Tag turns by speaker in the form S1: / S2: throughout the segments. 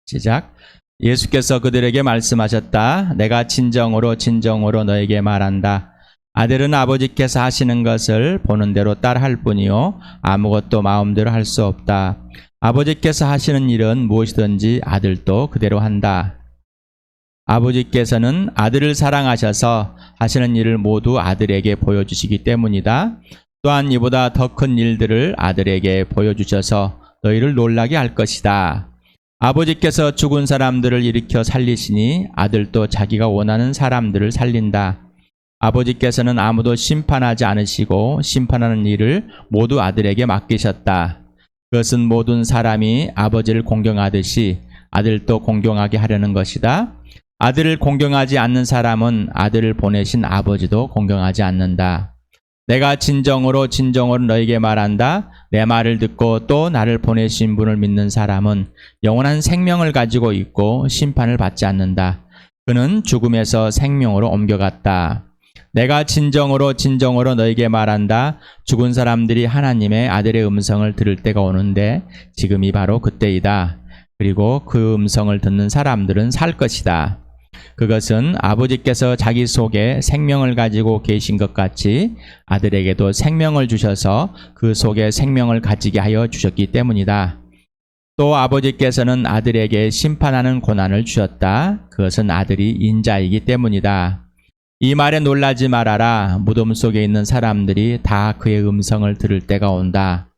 S1: 시작. 예수께서 그들에게 말씀하셨다. 내가 진정으로 진정으로 너에게 말한다. 아들은 아버지께서 하시는 것을 보는 대로 따라할 뿐이요 아무것도 마음대로 할 수 없다. 아버지께서 하시는 일은 무엇이든지 아들도 그대로 한다. 아버지께서는 아들을 사랑하셔서 하시는 일을 모두 아들에게 보여주시기 때문이다. 또한 이보다 더 큰 일들을 아들에게 보여주셔서 너희를 놀라게 할 것이다. 아버지께서 죽은 사람들을 일으켜 살리시니 아들도 자기가 원하는 사람들을 살린다. 아버지께서는 아무도 심판하지 않으시고 심판하는 일을 모두 아들에게 맡기셨다. 그것은 모든 사람이 아버지를 공경하듯이 아들도 공경하게 하려는 것이다. 아들을 공경하지 않는 사람은 아들을 보내신 아버지도 공경하지 않는다. 내가 진정으로 진정으로 너에게 말한다. 내 말을 듣고 또 나를 보내신 분을 믿는 사람은 영원한 생명을 가지고 있고 심판을 받지 않는다. 그는 죽음에서 생명으로 옮겨갔다. 내가 진정으로 진정으로 너에게 말한다. 죽은 사람들이 하나님의 아들의 음성을 들을 때가 오는데 지금이 바로 그때이다. 그리고 그 음성을 듣는 사람들은 살 것이다. 그것은 아버지께서 자기 속에 생명을 가지고 계신 것 같이 아들에게도 생명을 주셔서 그 속에 생명을 가지게 하여 주셨기 때문이다. 또 아버지께서는 아들에게 심판하는 고난을 주셨다. 그것은 아들이 인자이기 때문이다. 이 말에 놀라지 말아라. 무덤 속에 있는 사람들이 다 그의 음성을 들을 때가 온다.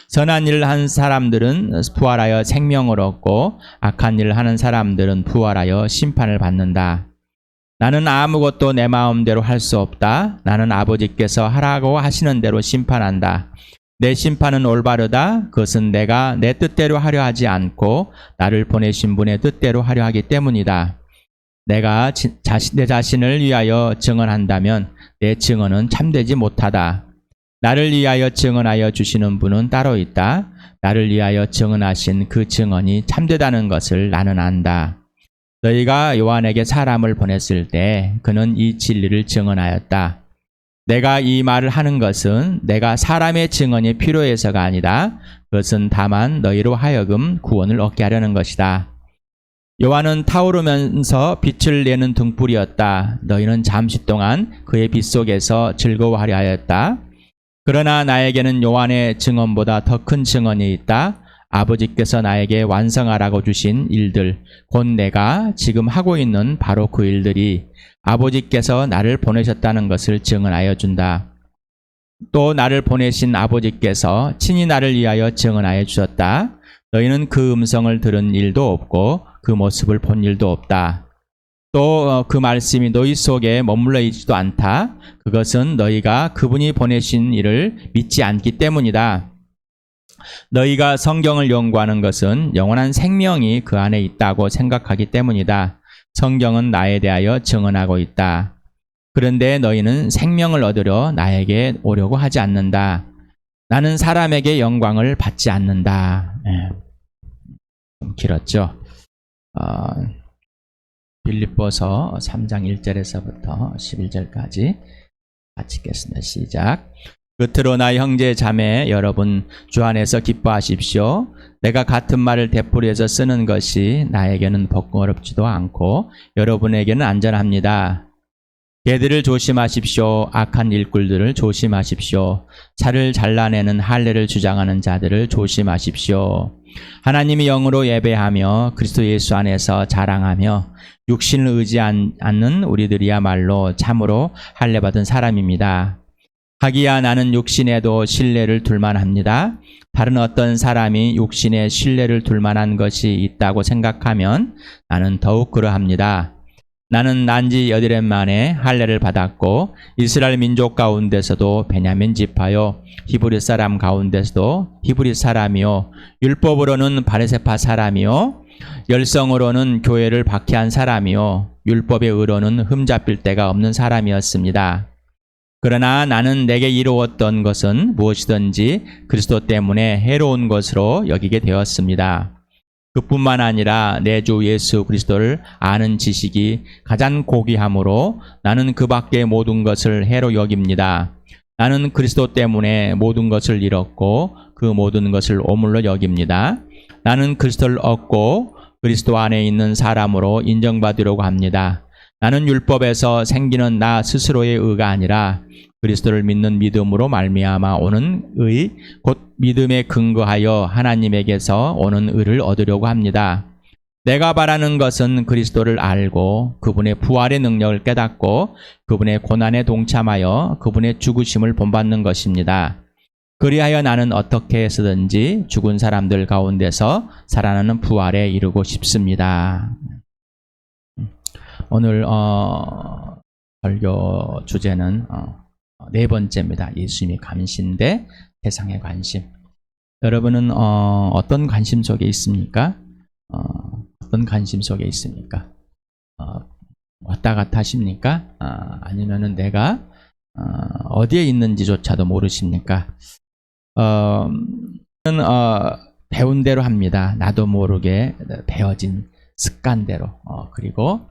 S1: 선한 일을 한 사람들은 부활하여 생명을 얻고 악한 일을 하는 사람들은 부활하여 심판을 받는다. 나는 아무것도 내 마음대로 할 수 없다. 나는 아버지께서 하라고 하시는 대로 심판한다. 내 심판은 올바르다. 그것은 내가 내 뜻대로 하려 하지 않고 나를 보내신 분의 뜻대로 하려 하기 때문이다. 내가 내 자신을 위하여 증언한다면 내 증언은 참되지 못하다. 나를 위하여 증언하여 주시는 분은 따로 있다. 나를 위하여 증언하신 그 증언이 참되다는 것을 나는 안다. 너희가 요한에게 사람을 보냈을 때 그는 이 진리를 증언하였다. 내가 이 말을 하는 것은 내가 사람의 증언이 필요해서가 아니다. 그것은 다만 너희로 하여금 구원을 얻게 하려는 것이다. 요한은 타오르면서 빛을 내는 등불이었다. 너희는 잠시 동안 그의 빛 속에서 즐거워하려 하였다. 그러나 나에게는 요한의 증언보다 더 큰 증언이 있다. 아버지께서 나에게 완성하라고 주신 일들, 곧 내가 지금 하고 있는 바로 그 일들이 아버지께서 나를 보내셨다는 것을 증언하여 준다. 또 나를 보내신 아버지께서 친히 나를 위하여 증언하여 주셨다. 너희는 그 음성을 들은 일도 없고 그 모습을 본 일도 없다. 또 그 말씀이 너희 속에 머물러 있지도 않다. 그것은 너희가 그분이 보내신 이를 믿지 않기 때문이다. 너희가 성경을 연구하는 것은 영원한 생명이 그 안에 있다고 생각하기 때문이다. 성경은 나에 대하여 증언하고 있다. 그런데 너희는 생명을 얻으려 나에게 오려고 하지 않는다. 나는 사람에게 영광을 받지 않는다. 좀 길었죠. 빌립보서 3장 1절에서부터 11절까지 같이 읽겠습니다. 시작. 끝으로 나 형제 자매 여러분 주 안에서 기뻐하십시오. 내가 같은 말을 되풀이해서 쓰는 것이 나에게는 번거롭지도 않고 여러분에게는 안전합니다. 개들을 조심하십시오. 악한 일꾼들을 조심하십시오. 차를 잘라내는 할례를 주장하는 자들을 조심하십시오. 하나님이 영으로 예배하며 그리스도 예수 안에서 자랑하며 육신을 의지하지 않는 우리들이야말로 참으로 할례받은 사람입니다. 하기야 나는 육신에도 신뢰를 둘만 합니다. 다른 어떤 사람이 육신에 신뢰를 둘 만한 것이 있다고 생각하면 나는 더욱 그러합니다. 나는 난지 8년 만에 할례를 받았고 이스라엘 민족 가운데서도 베냐민 지파요 히브리 사람 가운데서도 히브리 사람이요 율법으로는 바리새파 사람이요 열성으로는 교회를 박해한 사람이요 율법의 의로는 흠잡힐 데가 없는 사람이었습니다. 그러나 나는 내게 이루었던 것은 무엇이든지 그리스도 때문에 해로운 것으로 여기게 되었습니다. 그뿐만 아니라 내 주 예수 그리스도를 아는 지식이 가장 고귀함으로 나는 그 밖의 모든 것을 해로 여깁니다. 나는 그리스도 때문에 모든 것을 잃었고 그 모든 것을 오물로 여깁니다. 나는 그리스도를 얻고 그리스도 안에 있는 사람으로 인정받으려고 합니다. 나는 율법에서 생기는 나 스스로의 의가 아니라 그리스도를 믿는 믿음으로 말미암아 오는 의, 곧 믿음에 근거하여 하나님에게서 오는 의를 얻으려고 합니다. 내가 바라는 것은 그리스도를 알고 그분의 부활의 능력을 깨닫고 그분의 고난에 동참하여 그분의 죽으심을 본받는 것입니다. 그리하여 나는 어떻게 해서든지 죽은 사람들 가운데서 살아나는 부활에 이르고 싶습니다. 오늘 설교 주제는 네 번째입니다. 예수님의 관심 대 세상의 관심. 여러분은 어떤 관심 속에 있습니까? 어떤 관심 속에 있습니까? 왔다 갔다 하십니까? 아니면은 내가 어디에 있는지조차도 모르십니까? 배운 대로 합니다. 나도 모르게 배워진 습관대로. 그리고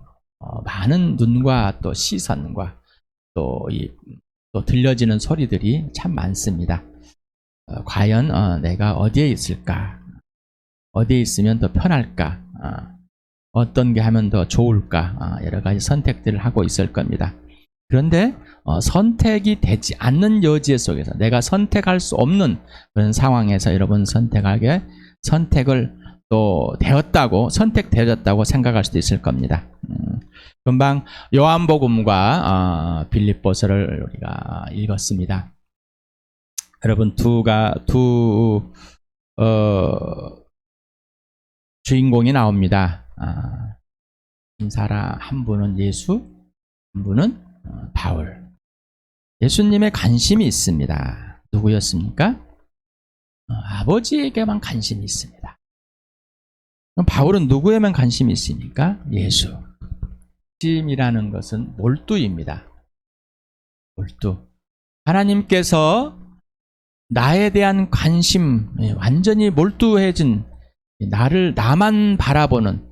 S1: 많은 눈과 또 시선과 또 들려지는 소리들이 참 많습니다. 과연 내가 어디에 있을까? 어디에 있으면 더 편할까? 어떤 게 하면 더 좋을까? 여러 가지 선택들을 하고 있을 겁니다. 그런데 선택이 되지 않는 여지 속에서 내가 선택할 수 없는 그런 상황에서 여러분 선택을 또 선택되었다고 생각할 수도 있을 겁니다. 금방 요한복음과 빌립보서를 우리가 읽었습니다. 여러분 두 주인공이 나옵니다. 한 분은 예수, 한 분은 바울. 예수님의 관심이 있습니다. 누구였습니까? 아버지에게만 관심이 있습니다. 그럼 바울은 누구에만 관심이 있습니까? 예수. 관심이라는 것은 몰두입니다. 몰두. 하나님께서 나에 대한 관심, 완전히 몰두해진 나만 바라보는,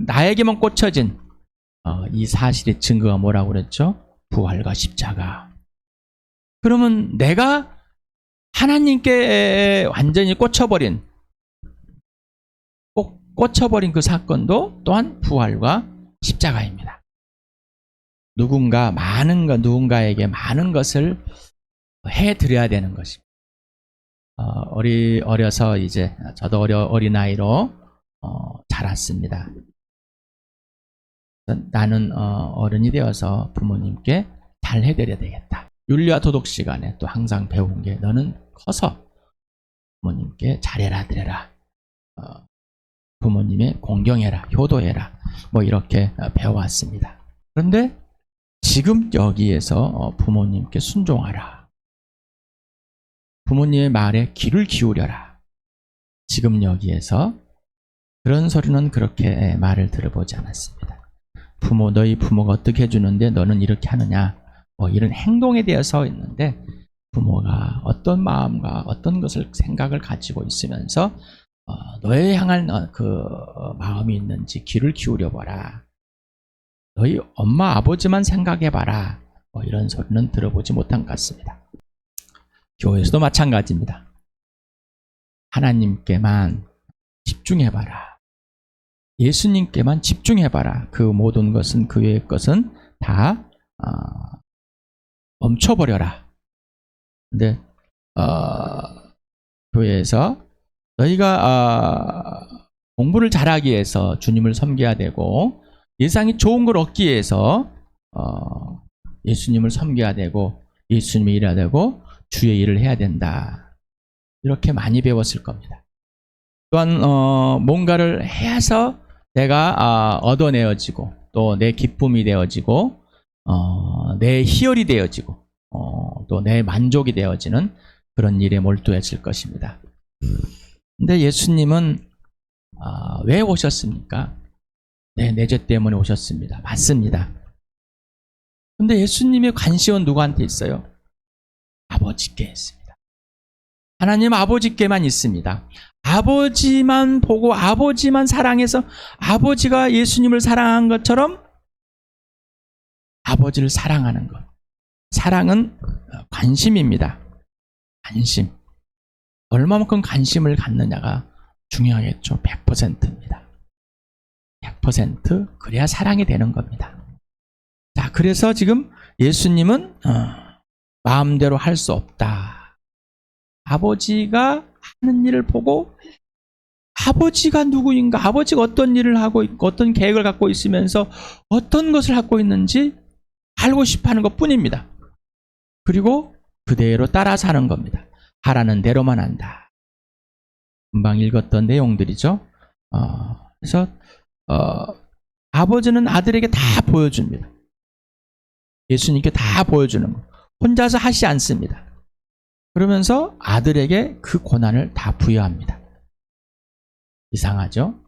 S1: 나에게만 꽂혀진 이 사실의 증거가 뭐라고 그랬죠? 부활과 십자가. 그러면 내가 하나님께 완전히 꽂혀버린 그 사건도 또한 부활과 십자가입니다. 누군가에게 많은 것을 해드려야 되는 것입니다. 어려서 이제 저도 어린아이로 자랐습니다. 나는 어른이 되어서 부모님께 잘 해드려야 되겠다. 윤리와 도덕 시간에 또 항상 배운 게 너는 커서 부모님께 잘해라 드려라. 부모님의 공경해라, 효도해라. 이렇게 배워왔습니다. 그런데 지금 여기에서 부모님께 순종하라. 부모님의 말에 귀를 기울여라. 지금 여기에서 그런 소리는 그렇게 말을 들어보지 않았습니다. 너희 부모가 어떻게 해주는데 너는 이렇게 하느냐. 이런 행동에 대해서 있는데 부모가 어떤 마음과 어떤 것을 생각을 가지고 있으면서 너에 향한 그 마음이 있는지 귀를 기울여봐라. 너희 엄마 아버지만 생각해봐라. 이런 소리는 들어보지 못한 것 같습니다. 교회에서도 마찬가지입니다. 하나님께만 집중해봐라. 예수님께만 집중해봐라. 그 모든 것은 그 외의 것은 다 멈춰버려라. 근데 교회에서 너희가 공부를 잘하기 위해서 주님을 섬겨야 되고 예상이 좋은 걸 얻기 위해서 예수님을 섬겨야 되고 예수님의 일해야 되고 주의 일을 해야 된다. 이렇게 많이 배웠을 겁니다. 또한 뭔가를 해서 내가 얻어내어지고 또 내 기쁨이 되어지고 내 희열이 되어지고 또 내 만족이 되어지는 그런 일에 몰두했을 것입니다. 근데 예수님은 왜 오셨습니까? 내 죄 때문에 오셨습니다. 맞습니다. 근데 예수님의 관심은 누구한테 있어요? 아버지께 있습니다. 하나님 아버지께만 있습니다. 아버지만 보고 아버지만 사랑해서 아버지가 예수님을 사랑한 것처럼 아버지를 사랑하는 것. 사랑은 관심입니다. 관심. 얼마만큼 관심을 갖느냐가 중요하겠죠. 100%입니다. 100% 그래야 사랑이 되는 겁니다. 자, 그래서 지금 예수님은 마음대로 할 수 없다. 아버지가 하는 일을 보고 아버지가 누구인가, 아버지가 어떤 일을 하고 있고 어떤 계획을 갖고 있으면서 어떤 것을 갖고 있는지 알고 싶어하는 것뿐입니다. 그리고 그대로 따라 사는 겁니다. 하라는 대로만 한다. 금방 읽었던 내용들이죠. 그래서 아버지는 아들에게 다 보여줍니다. 예수님께 다 보여주는 거. 혼자서 하시지 않습니다. 그러면서 아들에게 그 권한을 다 부여합니다. 이상하죠?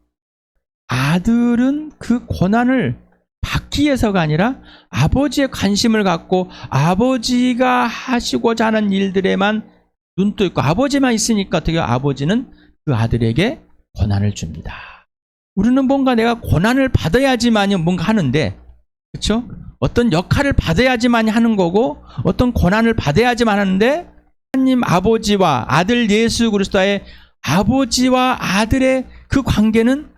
S1: 아들은 그 권한을 받기 위해서가 아니라 아버지의 관심을 갖고 아버지가 하시고자 하는 일들에만 눈도 있고 아버지만 있으니까 어떻게 아버지는 그 아들에게 권한을 줍니다. 우리는 뭔가 내가 권한을 받아야지만이 뭔가 하는데, 그렇죠? 어떤 역할을 받아야지만 하는 거고 어떤 권한을 받아야지만 하는데, 하나님 아버지와 아들 예수 그리스도의 아버지와 아들의 그 관계는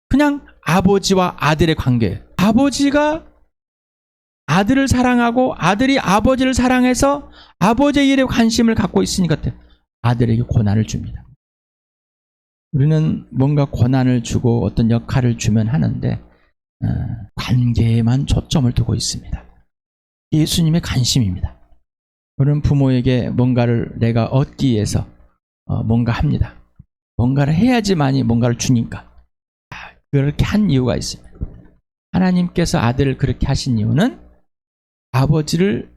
S1: 그냥 아버지와 아들의 관계예요. 아버지가 아들을 사랑하고 아들이 아버지를 사랑해서 아버지의 일에 관심을 갖고 있으니까 아들에게 권한을 줍니다. 우리는 뭔가 권한을 주고 어떤 역할을 주면 하는데 관계에만 초점을 두고 있습니다. 예수님의 관심입니다. 우리는 부모에게 뭔가를 내가 얻기 위해서 뭔가 합니다. 뭔가를 해야지만이 뭔가를 주니까. 그렇게 한 이유가 있습니다. 하나님께서 아들을 그렇게 하신 이유는 아버지를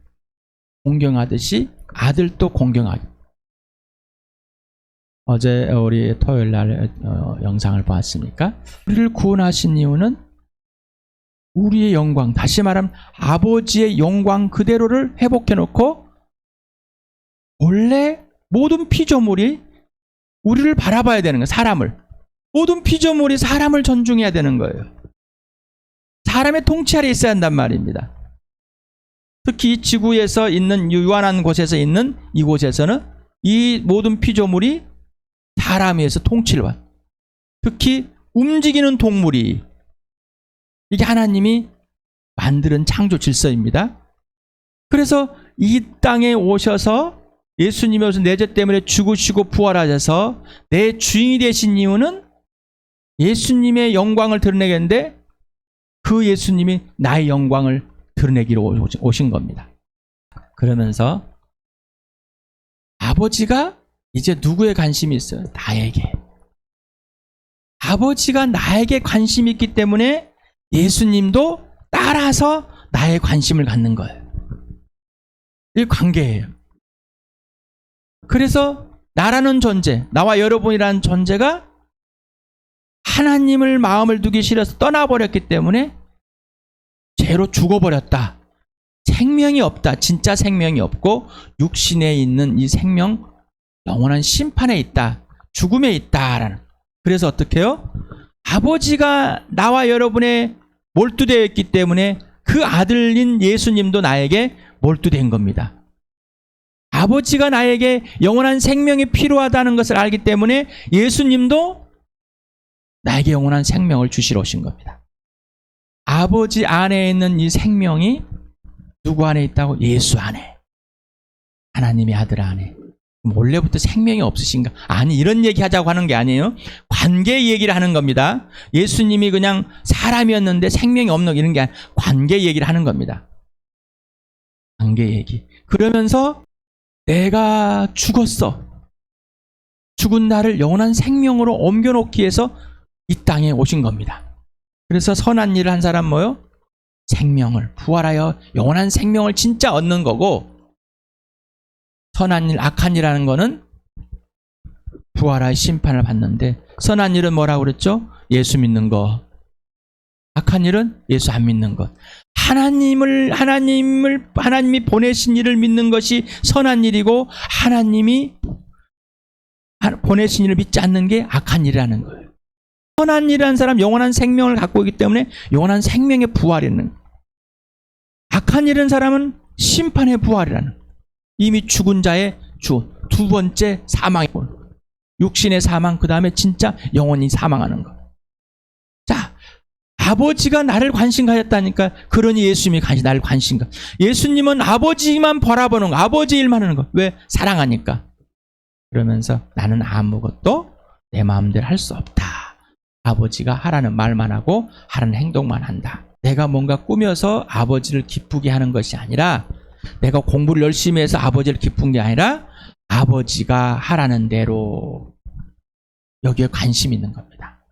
S1: 공경하듯이 아들도 공경하기. 어제 우리 토요일 날 영상을 보았습니까? 우리를 구원하신 이유는 우리의 영광, 다시 말하면 아버지의 영광 그대로를 회복해 놓고 원래 모든 피조물이 우리를 바라봐야 되는 거예요. 사람을. 모든 피조물이 사람을 존중해야 되는 거예요. 사람의 통치 아래 있어야 한단 말입니다. 특히 지구에서 있는 유한한 곳에서 있는 이곳에서는 이 모든 피조물이 사람에 의해서 통치를 받아요. 특히 움직이는 동물이, 이게 하나님이 만드는 창조 질서입니다. 그래서 이 땅에 오셔서 예수님이 오셔서 내 죄 때문에 죽으시고 부활하셔서 내 주인이 되신 이유는 예수님의 영광을 드러내겠는데 그 예수님이 나의 영광을 드러내기로 오신 겁니다. 그러면서 아버지가 이제 누구에 관심이 있어요? 나에게. 아버지가 나에게 관심이 있기 때문에 예수님도 따라서 나의 관심을 갖는 거예요. 이 관계예요. 그래서 나라는 존재, 나와 여러분이라는 존재가 하나님을 마음을 두기 싫어서 떠나버렸기 때문에 죄로 죽어버렸다. 생명이 없다. 진짜 생명이 없고 육신에 있는 이 생명, 영원한 심판에 있다. 죽음에 있다라는. 그래서 어떻게 해요? 아버지가 나와 여러분의 몰두되어 있기 때문에 그 아들인 예수님도 나에게 몰두된 겁니다. 아버지가 나에게 영원한 생명이 필요하다는 것을 알기 때문에 예수님도 나에게 영원한 생명을 주시러 오신 겁니다. 아버지 안에 있는 이 생명이 누구 안에 있다고? 예수 안에. 하나님의 아들 안에. 원래부터 생명이 없으신가? 아니, 이런 얘기 하자고 하는 게 아니에요. 관계 얘기를 하는 겁니다. 예수님이 그냥 사람이었는데 생명이 없는 이런 게 아니라 관계 얘기를 하는 겁니다. 관계 얘기. 그러면서 내가 죽었어. 죽은 나를 영원한 생명으로 옮겨놓기 위해서 이 땅에 오신 겁니다. 그래서 선한 일을 한 사람 뭐요? 생명을 부활하여 영원한 생명을 진짜 얻는 거고, 선한 일, 악한 일하는 거는 부활하여 심판을 받는데, 선한 일은 뭐라고 그랬죠? 예수 믿는 거. 악한 일은 예수 안 믿는 것. 하나님이 보내신 일을 믿는 것이 선한 일이고, 하나님이 보내신 일을 믿지 않는 게 악한 일이라는 거예요. 선한 일이라는 사람 영원한 생명을 갖고 있기 때문에 영원한 생명의 부활이라는 거예요. 악한 일은 사람은 심판의 부활이라는 거예요. 이미 죽은 자의 두 번째 사망의 육신의 사망, 그 다음에 진짜 영원히 사망하는 것. 자, 아버지가 나를 관심가했다니까. 그러니 예수님이 나를 관심가. 예수님은 아버지만 바라보는 거, 아버지 일만 하는 거. 왜? 사랑하니까. 그러면서 나는 아무것도 내 마음대로 할 수 없다. 아버지가 하라는 말만 하고 하라는 행동만 한다. 내가 뭔가 꾸며서 아버지를 기쁘게 하는 것이 아니라, 내가 공부를 열심히 해서 아버지를 기쁜 게 아니라 아버지가 하라는 대로 여기에 관심이 있는 겁니다.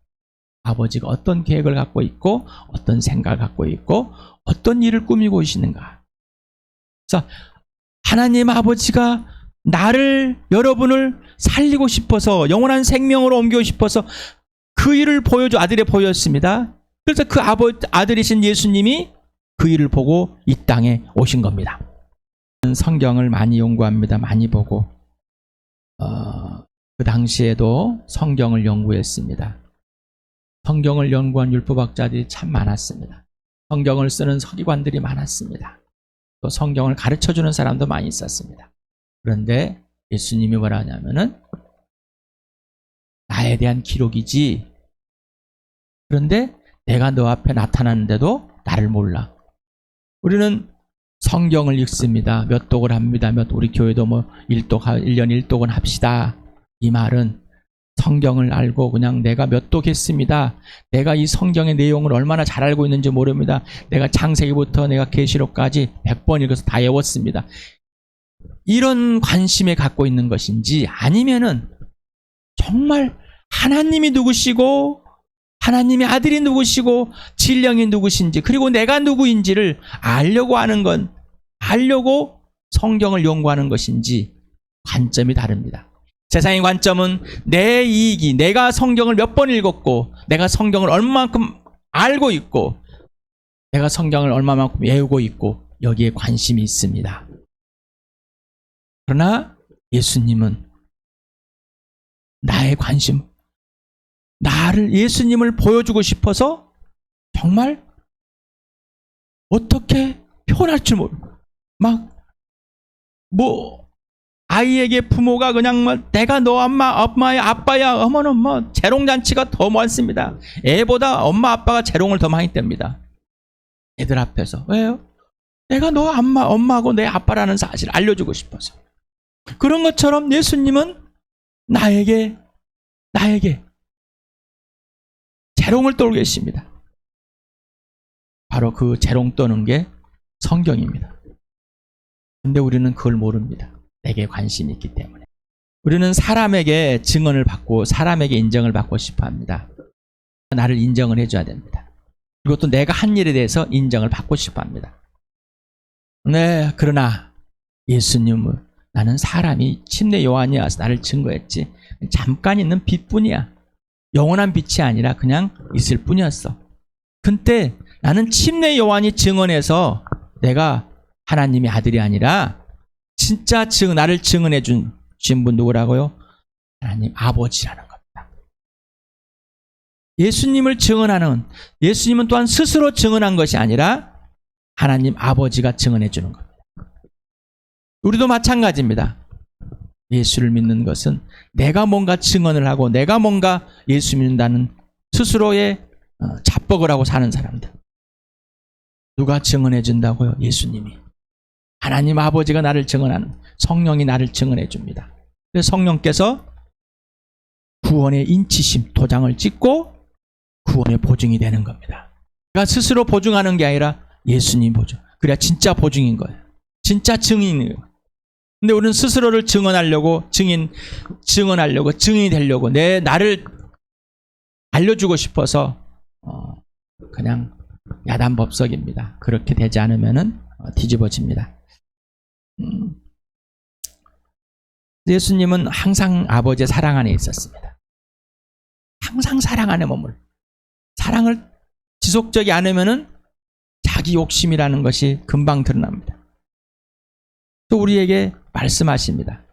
S1: 아버지가 어떤 계획을 갖고 있고 어떤 생각을 갖고 있고 어떤 일을 꾸미고 계시는가. 그래서 하나님 아버지가 여러분을 살리고 싶어서, 영원한 생명으로 옮기고 싶어서 그 일을 아들에 보였습니다. 그래서 그 아들이신 예수님이 그 일을 보고 이 땅에 오신 겁니다. 성경을 많이 연구합니다. 많이 보고 그 당시에도 성경을 연구했습니다. 성경을 연구한 율법학자들이 참 많았습니다. 성경을 쓰는 서기관들이 많았습니다. 또 성경을 가르쳐주는 사람도 많이 있었습니다. 그런데 예수님이 뭐라 하냐면은 나에 대한 기록이지, 그런데 내가 너 앞에 나타났는데도 나를 몰라. 우리는 성경을 읽습니다. 몇 독을 합니다. 우리 교회도 1년 1독은 합시다. 이 말은 성경을 알고 그냥 내가 몇 독 했습니다. 내가 이 성경의 내용을 얼마나 잘 알고 있는지 모릅니다. 내가 창세기부터 내가 계시록까지 100번 읽어서 다 외웠습니다. 이런 관심에 갖고 있는 것인지, 아니면은 정말 하나님이 누구시고 하나님의 아들이 누구시고 진령이 누구신지, 그리고 내가 누구인지를 알려고 하는 건, 알려고 성경을 연구하는 것인지 관점이 다릅니다. 세상의 관점은 내 이익이, 내가 성경을 몇 번 읽었고 내가 성경을 얼마만큼 알고 있고 내가 성경을 얼마만큼 외우고 있고, 여기에 관심이 있습니다. 그러나 예수님은 나의 관심, 예수님을 보여주고 싶어서 정말 어떻게 표현할 줄 모르고, 아이에게 부모가 그냥 내가 너 엄마의 아빠야 하면은 재롱잔치가 더 많습니다. 애보다 엄마 아빠가 재롱을 더 많이 뗍니다. 애들 앞에서. 왜요? 내가 너 엄마하고 내 아빠라는 사실을 알려주고 싶어서. 그런 것처럼 예수님은 나에게 재롱을 떨고 계십니다. 바로 그 재롱 떠는 게 성경입니다. 근데 우리는 그걸 모릅니다. 내게 관심이 있기 때문에. 우리는 사람에게 증언을 받고 사람에게 인정을 받고 싶어 합니다. 나를 인정을 해줘야 됩니다. 그리고 또 내가 한 일에 대해서 인정을 받고 싶어 합니다. 네, 그러나 예수님은 나는 사람이 침례 요한이 와서 나를 증거했지, 잠깐 있는 빛뿐이야. 영원한 빛이 아니라 그냥 있을 뿐이었어. 근데 나는 침례 요한이 증언해서 내가 하나님의 아들이 아니라 진짜 나를 증언해 주신 분 누구라고요? 하나님 아버지라는 겁니다. 예수님을 증언하는, 예수님은 또한 스스로 증언한 것이 아니라 하나님 아버지가 증언해 주는 겁니다. 우리도 마찬가지입니다. 예수를 믿는 것은 내가 뭔가 증언을 하고 내가 뭔가 예수 믿는다는 스스로의 자뻑을 하고 사는 사람들. 누가 증언해 준다고요? 예수님이. 하나님 아버지가 나를 증언하는, 성령이 나를 증언해 줍니다. 그래서 성령께서 구원의 인치심, 도장을 찍고 구원의 보증이 되는 겁니다. 내가 스스로 보증하는 게 아니라 예수님 보증. 그래야 진짜 보증인 거예요. 진짜 증인이에요. 근데 우리는 스스로를 증언하려고, 증인이 되려고, 나를 알려주고 싶어서 그냥 야단법석입니다. 그렇게 되지 않으면은 뒤집어집니다. 예수님은 항상 아버지의 사랑 안에 있었습니다. 항상 사랑 안에 머물. 사랑을 지속적이 않으면은 자기 욕심이라는 것이 금방 드러납니다. 또 우리에게 말씀하십니다.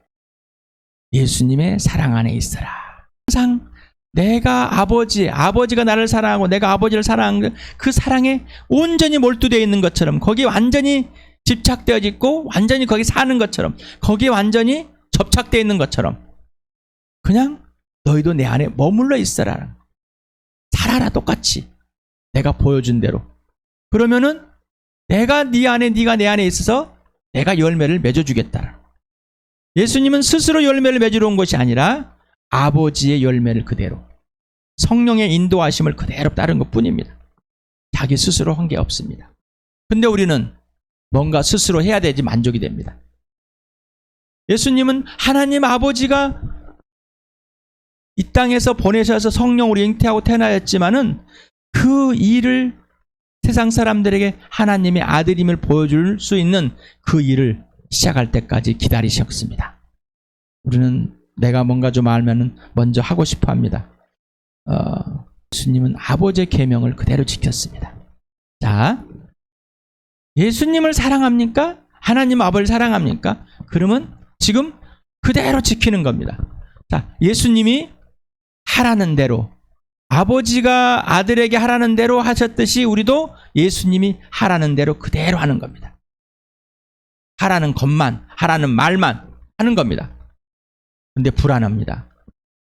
S1: 예수님의 사랑 안에 있어라. 항상 내가 아버지가 나를 사랑하고 내가 아버지를 사랑하는 그 사랑에 온전히 몰두되어 있는 것처럼, 거기에 완전히 집착되어 있고 완전히 거기 사는 것처럼, 거기에 완전히 접착되어 있는 것처럼 그냥 너희도 내 안에 머물러 있어라. 살아라 똑같이. 내가 보여준 대로. 그러면은 내가 네 안에 네가 내 안에 있어서 내가 열매를 맺어주겠다. 예수님은 스스로 열매를 맺으러 온 것이 아니라 아버지의 열매를 그대로 성령의 인도하심을 그대로 따른 것뿐입니다. 자기 스스로 한 게 없습니다. 근데 우리는 뭔가 스스로 해야 되지 만족이 됩니다. 예수님은 하나님 아버지가 이 땅에서 보내셔서 성령으로 잉태하고 태어나였지만은 그 일을 세상 사람들에게 하나님의 아들임을 보여줄 수 있는 그 일을 시작할 때까지 기다리셨습니다. 우리는 내가 뭔가 좀 알면은 먼저 하고 싶어 합니다. 예수님은 아버지의 계명을 그대로 지켰습니다. 자, 예수님을 사랑합니까? 하나님 아버지를 사랑합니까? 그러면 지금 그대로 지키는 겁니다. 자, 예수님이 하라는 대로, 아버지가 아들에게 하라는 대로 하셨듯이 우리도 예수님이 하라는 대로 그대로 하는 겁니다. 하라는 것만, 하라는 말만 하는 겁니다. 근데 불안합니다.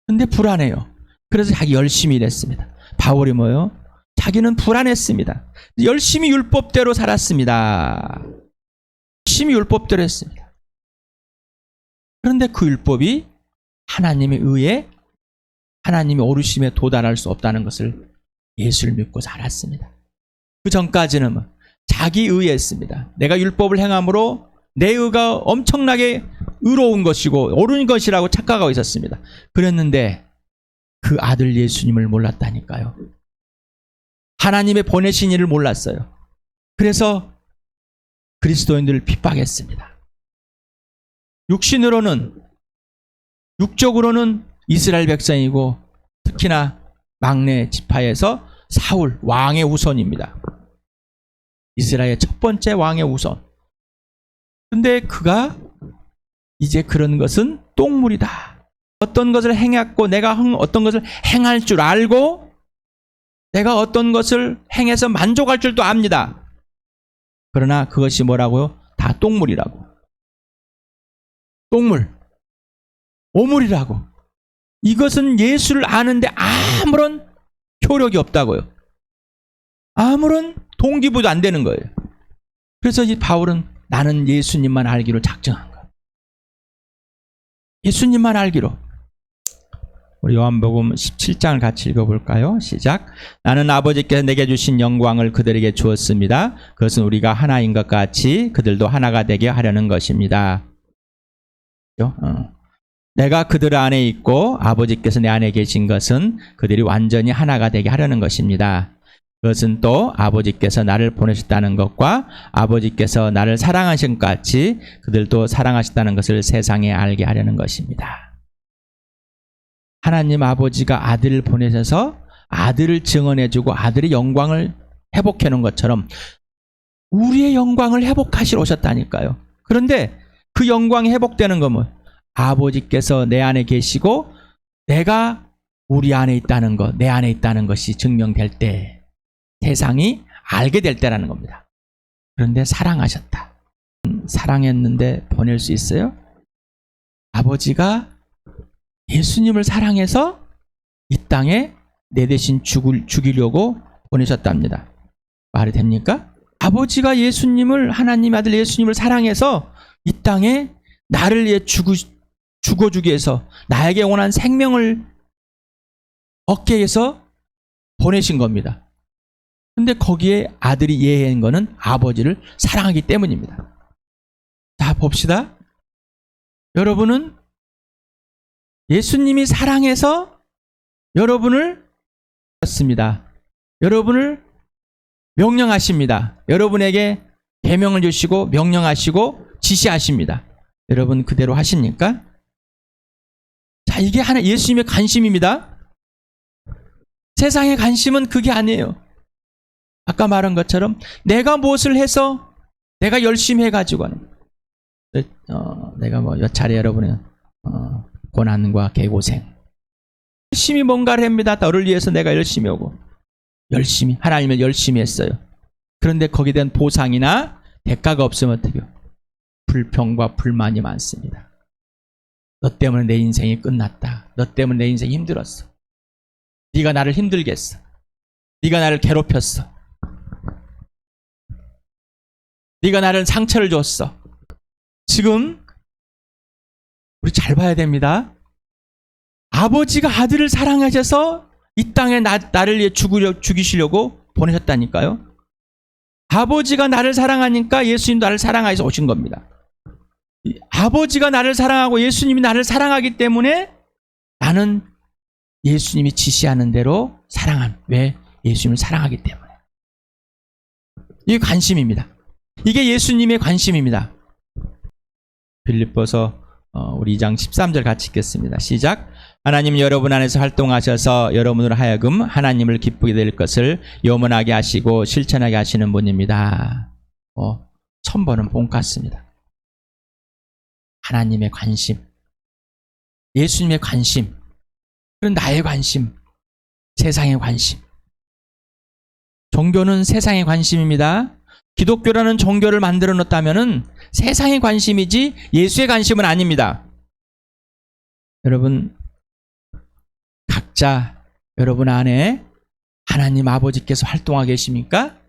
S1: 근데 불안해요. 그래서 자기 열심히 일했습니다. 바울이 뭐요? 자기는 불안했습니다. 열심히 율법대로 살았습니다. 열심히 율법대로 했습니다. 그런데 그 율법이 하나님의 의에, 하나님의 오르심에 도달할 수 없다는 것을 예수를 믿고 살았습니다. 그 전까지는 자기 의였습니다. 내가 율법을 행함으로 내 의가 엄청나게 의로운 것이고 옳은 것이라고 착각하고 있었습니다. 그랬는데 그 아들 예수님을 몰랐다니까요. 하나님의 보내신 이를 몰랐어요. 그래서 그리스도인들을 핍박했습니다. 육적으로는 이스라엘 백성이고 특히나 막내 지파에서 사울 왕의 후손입니다. 이스라엘의 첫 번째 왕의 후손. 근데 그가 이제 그런 것은 똥물이다. 어떤 것을 행했고 내가 어떤 것을 행할 줄 알고 내가 어떤 것을 행해서 만족할 줄도 압니다. 그러나 그것이 뭐라고요? 다 똥물이라고. 똥물. 오물이라고. 이것은 예수를 아는데 아무런 효력이 없다고요. 아무런 동기부여도 안 되는 거예요. 그래서 이 바울은 나는 예수님만 알기로 작정한 거예요. 예수님만 알기로. 우리 요한복음 17장을 같이 읽어볼까요? 시작. 나는 아버지께서 내게 주신 영광을 그들에게 주었습니다. 그것은 우리가 하나인 것 같이 그들도 하나가 되게 하려는 것입니다. 내가 그들 안에 있고 아버지께서 내 안에 계신 것은 그들이 완전히 하나가 되게 하려는 것입니다. 그것은 또 아버지께서 나를 보내셨다는 것과 아버지께서 나를 사랑하신 것 같이 그들도 사랑하셨다는 것을 세상에 알게 하려는 것입니다. 하나님 아버지가 아들을 보내셔서 아들을 증언해주고 아들의 영광을 회복해 놓은 것처럼 우리의 영광을 회복하시러 오셨다니까요. 그런데 그 영광이 회복되는 건 아버지께서 내 안에 계시고 내가 우리 안에 있다는 것, 내 안에 있다는 것이 증명될 때 세상이 알게 될 때라는 겁니다. 그런데 사랑하셨다. 사랑했는데 보낼 수 있어요? 아버지가 예수님을 사랑해서 이 땅에 내 대신 죽이려고 보내셨답니다. 말이 됩니까? 아버지가 예수님을, 하나님 아들 예수님을 사랑해서 이 땅에 나를 위해 죽어주기 위해서 나에게 원한 생명을 얻기 위해서 보내신 겁니다. 근데 거기에 아들이 예한 거는 아버지를 사랑하기 때문입니다. 자, 봅시다. 여러분은 예수님이 사랑해서 여러분을 습니다. 여러분을 명령하십니다. 여러분에게 계명을 주시고 명령하시고 지시하십니다. 여러분 그대로 하십니까? 자, 이게 하나 예수님의 관심입니다. 세상의 관심은 그게 아니에요. 아까 말한 것처럼 내가 무엇을 해서 내가 열심히 해가지고 내가 몇 차례 여러분의 고난과 개고생 열심히 뭔가를 합니다. 너를 위해서 내가 열심히 하고 열심히 하나님을 열심히 했어요. 그런데 거기에 대한 보상이나 대가가 없으면 어떡해요? 불평과 불만이 많습니다. 너 때문에 내 인생이 끝났다. 너 때문에 내 인생이 힘들었어. 네가 나를 힘들게 했어. 네가 나를 괴롭혔어. 네가 나를 상처를 줬어. 지금 우리 잘 봐야 됩니다. 아버지가 아들을 사랑하셔서 이 땅에 나를 위해 죽이시려고 보내셨다니까요. 아버지가 나를 사랑하니까 예수님도 나를 사랑하셔서 오신 겁니다. 아버지가 나를 사랑하고 예수님이 나를 사랑하기 때문에 나는 예수님이 지시하는 대로 왜? 예수님을 사랑하기 때문에. 이게 관심입니다. 이게 예수님의 관심입니다. 빌립보서 우리 2장 13절 같이 읽겠습니다. 시작. 하나님 여러분 안에서 활동하셔서 여러분으로 하여금 하나님을 기쁘게 될 것을 염원하게 하시고 실천하게 하시는 분입니다. 처음 보는 본 같습니다. 하나님의 관심, 예수님의 관심, 그런 나의 관심, 세상의 관심. 종교는 세상의 관심입니다. 기독교라는 종교를 만들어 놓았다면은 세상의 관심이지 예수의 관심은 아닙니다. 여러분, 각자 여러분 안에 하나님 아버지께서 활동하고 계십니까?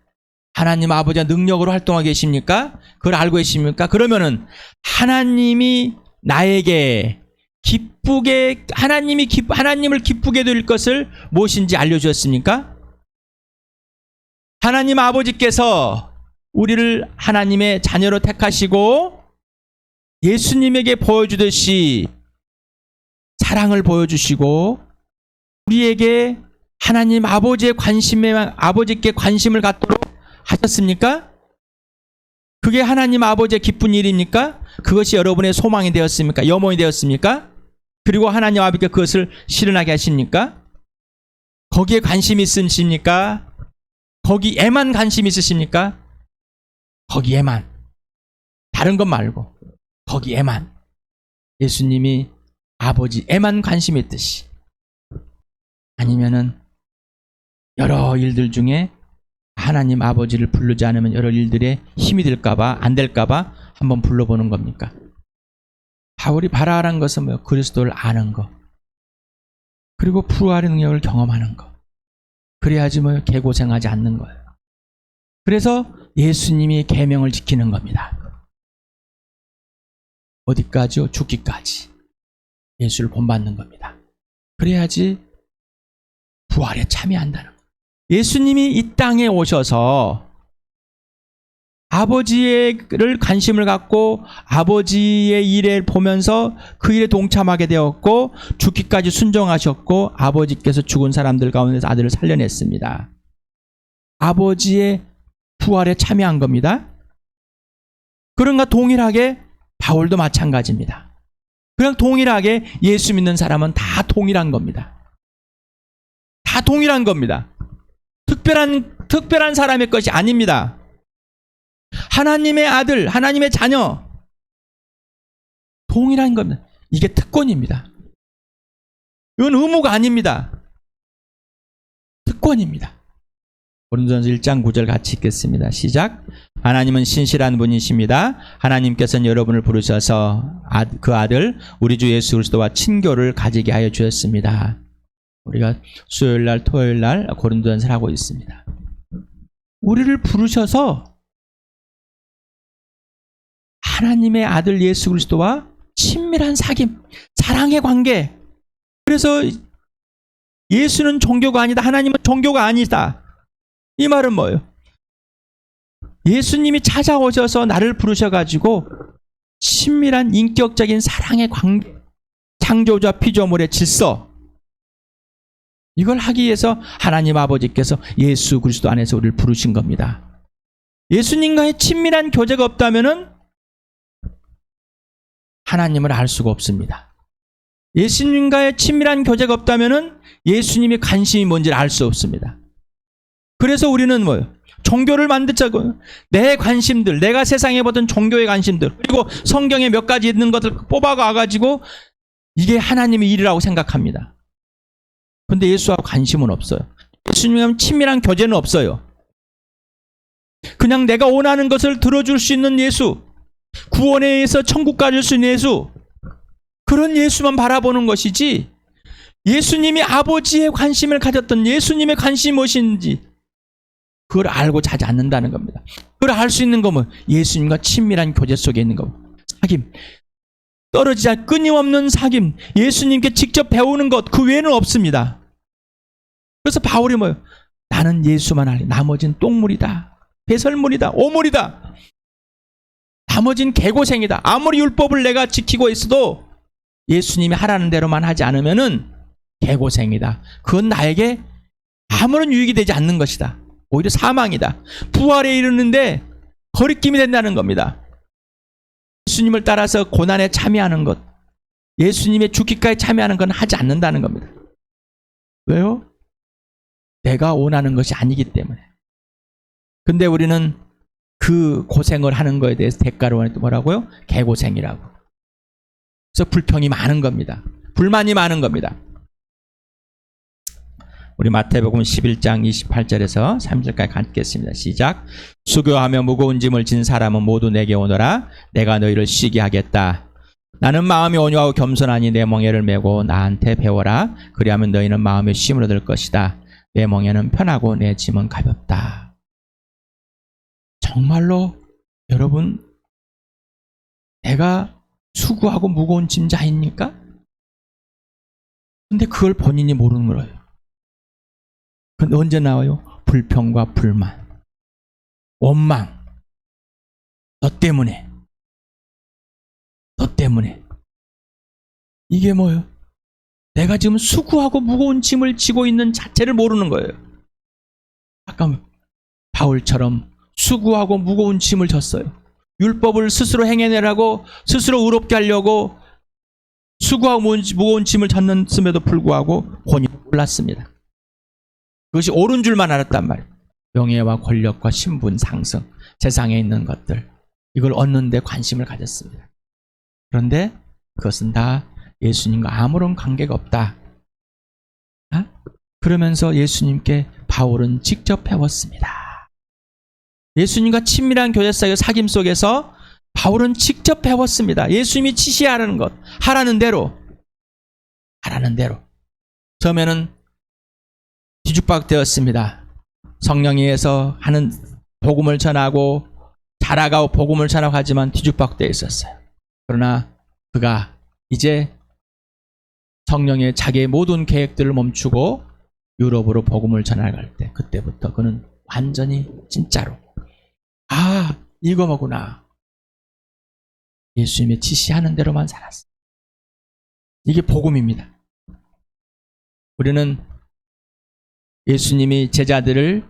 S1: 하나님 아버지가 능력으로 활동하고 계십니까? 그걸 알고 계십니까? 그러면은 하나님이 나에게 하나님을 기쁘게 될 것을 무엇인지 알려주셨습니까? 하나님 아버지께서 우리를 하나님의 자녀로 택하시고 예수님에게 보여주듯이 사랑을 보여주시고 우리에게 하나님 아버지께 관심을 갖도록 하셨습니까? 그게 하나님 아버지의 기쁜 일입니까? 그것이 여러분의 소망이 되었습니까? 염원이 되었습니까? 그리고 하나님 아버지께 그것을 실현하게 하십니까? 거기에 관심이 있으십니까? 거기에만 관심이 있으십니까? 거기에만. 다른 것 말고 거기에만. 예수님이 아버지에만 관심이 있듯이. 아니면은 여러 일들 중에 하나님 아버지를 부르지 않으면 여러 일들에 힘이 들까봐 안 될까봐 한번 불러보는 겁니까? 바울이 바라는 것은 뭐예요? 그리스도를 아는 거, 그리고 부활의 능력을 경험하는 거. 그래야지 개고생하지 않는 거예요. 그래서 예수님이 계명을 지키는 겁니다. 어디까지요? 죽기까지 예수를 본받는 겁니다. 그래야지 부활에 참여한다는 거예요. 예수님이 이 땅에 오셔서 아버지를 관심을 갖고 아버지의 일을 보면서 그 일에 동참하게 되었고 죽기까지 순종하셨고 아버지께서 죽은 사람들 가운데서 아들을 살려냈습니다. 아버지의 부활에 참여한 겁니다. 그런가 동일하게 바울도 마찬가지입니다. 그냥 동일하게 예수 믿는 사람은 다 동일한 겁니다. 다 동일한 겁니다. 특별한 사람의 것이 아닙니다. 하나님의 아들, 하나님의 자녀, 동일한 겁니다. 이게 특권입니다. 이건 의무가 아닙니다. 특권입니다. 고린도전서 1장 9절 같이 읽겠습니다. 시작. 하나님은 신실한 분이십니다. 하나님께서는 여러분을 부르셔서 그 아들 우리 주 예수 그리스도와 친교를 가지게 하여 주셨습니다. 우리가 수요일날 토요일날 고린도전서를 하고 있습니다. 우리를 부르셔서 하나님의 아들 예수 그리스도와 친밀한 사귐, 사랑의 관계. 그래서 예수는 종교가 아니다, 하나님은 종교가 아니다. 이 말은 뭐예요? 예수님이 찾아오셔서 나를 부르셔가지고 친밀한 인격적인 사랑의 관계, 창조주와 피조물의 질서, 이걸 하기 위해서 하나님 아버지께서 예수 그리스도 안에서 우리를 부르신 겁니다. 예수님과의 친밀한 교제가 없다면은 하나님을 알 수가 없습니다. 예수님과의 친밀한 교제가 없다면은 예수님의 관심이 뭔지를 알 수 없습니다. 그래서 우리는 뭐예요? 종교를 만들자고 내 관심들, 내가 세상에 보던 종교의 관심들, 그리고 성경에 몇 가지 있는 것들 뽑아가가지고 이게 하나님의 일이라고 생각합니다. 근데 예수하고 관심은 없어요. 예수님과 친밀한 교제는 없어요. 그냥 내가 원하는 것을 들어줄 수 있는 예수, 구원에 의해서 천국 가줄 수 있는 예수, 그런 예수만 바라보는 것이지 예수님이 아버지의 관심을 가졌던 예수님의 관심이 무엇인지 그걸 알고 자지 않는다는 겁니다. 그걸 알 수 있는 거면 예수님과 친밀한 교제 속에 있는 겁니다. 사귐, 떨어지지 않을 끊임없는 사귐, 예수님께 직접 배우는 것 그 외에는 없습니다. 그래서 바울이 뭐예요? 나는 예수만 알리, 나머지는 똥물이다, 배설물이다, 오물이다, 나머지는 개고생이다. 아무리 율법을 내가 지키고 있어도 예수님이 하라는 대로만 하지 않으면은 개고생이다. 그건 나에게 아무런 유익이 되지 않는 것이다. 오히려 사망이다. 부활에 이르는데 거리낌이 된다는 겁니다. 예수님을 따라서 고난에 참여하는 것, 예수님의 죽기까지 참여하는 건 하지 않는다는 겁니다. 왜요? 내가 원하는 것이 아니기 때문에. 근데 우리는 그 고생을 하는 거에 대해서 대가로 뭐라고요? 개고생이라고. 그래서 불평이 많은 겁니다. 불만이 많은 겁니다. 우리 마태복음 11장 28절에서 3절까지 갖겠습니다. 시작. 수고하며 무거운 짐을 진 사람은 모두 내게 오너라. 내가 너희를 쉬게 하겠다. 나는 마음이 온유하고 겸손하니 내 멍에를 메고 나한테 배워라. 그리하면 너희는 마음에 쉼을 얻을 것이다. 내 멍에는 편하고 내 짐은 가볍다. 정말로 여러분, 내가 수고하고 무거운 짐자입니까? 근데 그걸 본인이 모르는 거예요. 근데 언제 나와요? 불평과 불만, 원망. 너 때문에. 이게 뭐예요? 내가 지금 수고하고 무거운 짐을 지고 있는 자체를 모르는 거예요. 아까 바울처럼 수고하고 무거운 짐을 졌어요. 율법을 스스로 행해내라고 스스로 의롭게 하려고 수고하고 무거운 짐을 졌음에도 불구하고 본인은 몰랐습니다. 그것이 옳은 줄만 알았단 말이에요. 명예와 권력과 신분, 상승, 세상에 있는 것들, 이걸 얻는 데 관심을 가졌습니다. 그런데 그것은 다 예수님과 아무런 관계가 없다. 그러면서 예수님께 바울은 직접 배웠습니다. 예수님과 친밀한 교제사의 사귐 속에서 바울은 직접 배웠습니다. 예수님이 지시하라는 것, 하라는 대로. 처음에는 뒤죽박되었습니다. 성령에 의해서 하는 복음을 전하고 자라가고 복음을 전하고 하지만 뒤죽박되어 있었어요. 그러나 그가 이제 성령의 자기의 모든 계획들을 멈추고 유럽으로 복음을 전하갈 때, 그때부터 그는 완전히 진짜로 이거구나. 예수님의 지시하는 대로만 살았어. 이게 복음입니다. 우리는 예수님이 제자들을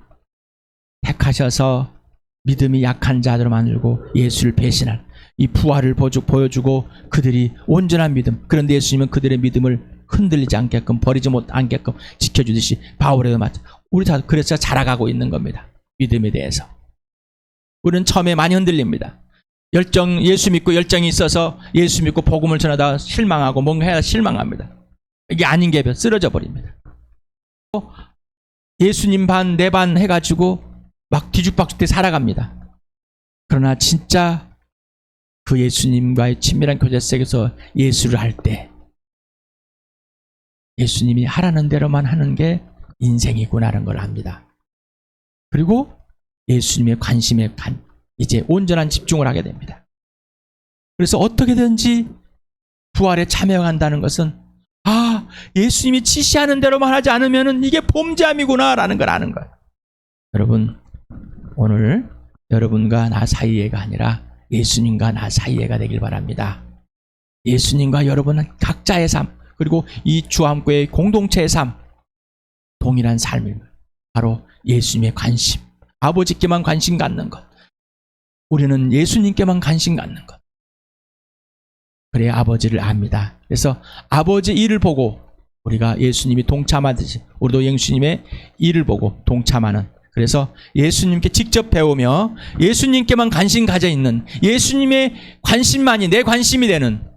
S1: 택하셔서 믿음이 약한 자들로 만들고 예수를 배신할 이 부활을 보여주고 그들이 온전한 믿음, 그런데 예수님은 그들의 믿음을 흔들리지 않게끔, 버리지 않게끔 지켜주듯이 바울에도 마찬가지. 우리 다 그래서 자라가고 있는 겁니다. 믿음에 대해서. 우리는 처음에 많이 흔들립니다. 예수 믿고 열정이 있어서 예수 믿고 복음을 전하다가 실망하고 뭔가 해야 실망합니다. 이게 아닌 게 쓰러져 버립니다. 예수님 반, 내 반 해가지고 막 뒤죽박죽 살아갑니다. 그러나 진짜 그 예수님과의 친밀한 교제 속에서 예수를 할 때 예수님이 하라는 대로만 하는 게 인생이구나라는 걸 압니다. 그리고 예수님의 관심에 이제 온전한 집중을 하게 됩니다. 그래서 어떻게든지 부활에 참여한다는 것은 예수님이 지시하는 대로만 하지 않으면 이게 범죄함이구나 라는 걸 아는 거예요. 여러분, 오늘 여러분과 나 사이에가 아니라 예수님과 나 사이에가 되길 바랍니다. 예수님과 여러분은 각자의 삶, 그리고 이 주함교회의 공동체의 삶, 동일한 삶입니다. 바로 예수님의 관심, 아버지께만 관심 갖는 것, 우리는 예수님께만 관심 갖는 것. 그래야 아버지를 압니다. 그래서 아버지 일을 보고 우리가 예수님이 동참하듯이 우리도 예수님의 일을 보고 동참하는, 그래서 예수님께 직접 배우며 예수님께만 관심 가져 있는, 예수님의 관심만이 내 관심이 되는,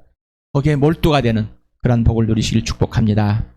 S1: 거기에 몰두가 되는 그런 복을 누리시길 축복합니다.